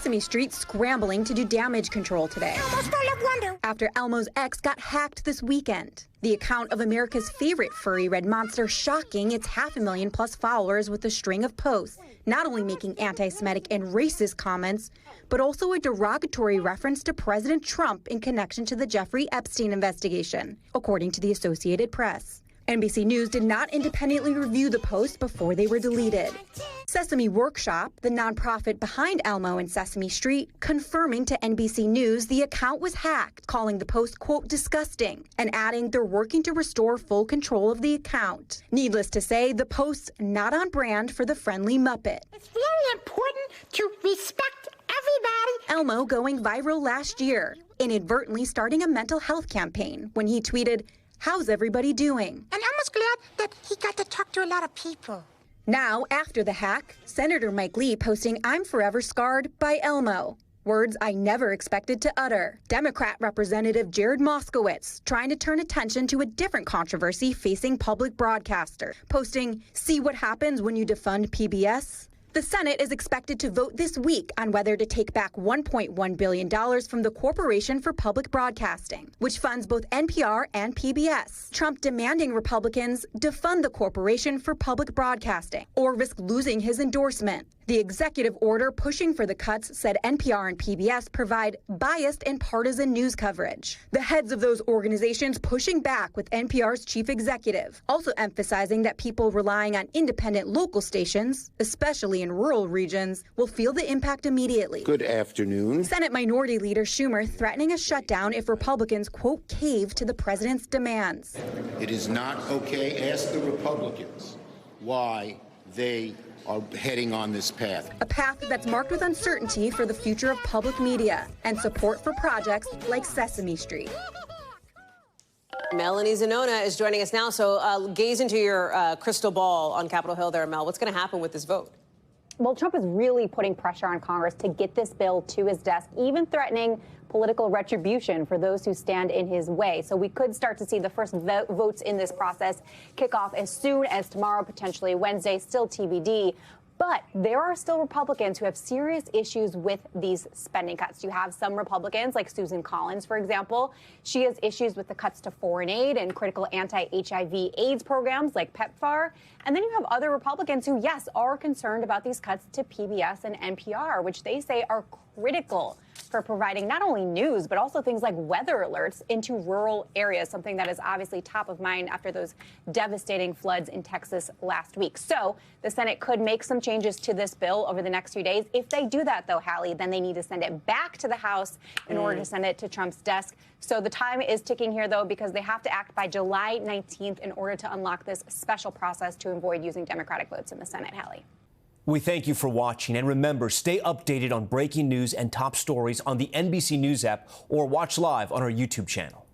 Sesame Street scrambling to do damage control today after Elmo's ex got hacked this weekend. The account of America's favorite furry red monster shocking its 500,000+ followers with a string of posts, not only making anti-Semitic and racist comments, but also a derogatory reference to President Trump in connection to the Jeffrey Epstein investigation, according to the Associated Press. NBC News did not independently review the posts before they were deleted. Sesame Workshop, the nonprofit behind Elmo and Sesame Street, confirming to NBC News the account was hacked, calling the post, quote, disgusting, and adding they're working to restore full control of the account. Needless to say, the post's not on brand for the friendly Muppet. It's very important to respect everybody. Elmo going viral last year, inadvertently starting a mental health campaign when he tweeted, "How's everybody doing?" And Elmo's glad that he got to talk to a lot of people. Now, after the hack, Senator Mike Lee posting "I'm forever scarred" by Elmo. Words I never expected to utter. Democrat Representative Jared Moskowitz trying to turn attention to a different controversy facing public broadcaster, posting, "See what happens when you defund PBS?" The Senate is expected to vote this week on whether to take back $1.1 billion from the Corporation for Public Broadcasting, which funds both NPR and PBS. Trump demanding Republicans defund the Corporation for Public Broadcasting or risk losing his endorsement. The executive order pushing for the cuts said NPR and PBS provide biased and partisan news coverage. The heads of those organizations pushing back with NPR's chief executive, also emphasizing that people relying on independent local stations, especially in rural regions, will feel the impact immediately. Good afternoon. Senate Minority Leader Schumer threatening a shutdown if Republicans, quote, cave to the president's demands. It is not okay. Ask the Republicans why they are heading on this path. A path that's marked with uncertainty for the future of public media and support for projects like Sesame Street. Melanie Zanona is joining us now. So gaze into your crystal ball on Capitol Hill there, Mel. What's going to happen with this vote? Well, Trump is really putting pressure on Congress to get this bill to his desk, even threatening political retribution for those who stand in his way. So we could start to see the first votes in this process kick off as soon as tomorrow, potentially Wednesday, still TBD. But there are still Republicans who have serious issues with these spending cuts. You have some Republicans, like Susan Collins, for example. She has issues with the cuts to foreign aid and critical anti-HIV AIDS programs like PEPFAR. And then you have other Republicans who, yes, are concerned about these cuts to PBS and NPR, which they say are critical for providing not only news, but also things like weather alerts into rural areas, something that is obviously top of mind after those devastating floods in Texas last week. So the Senate could make some changes to this bill over the next few days. If they do that, though, Hallie, then they need to send it back to the House in order to send it to Trump's desk. So the time is ticking here, though, because they have to act by July 19th in order to unlock this special process to avoid using Democratic votes in the Senate, Hallie. We thank you for watching, and remember, stay updated on breaking news and top stories on the NBC News app or watch live on our YouTube channel.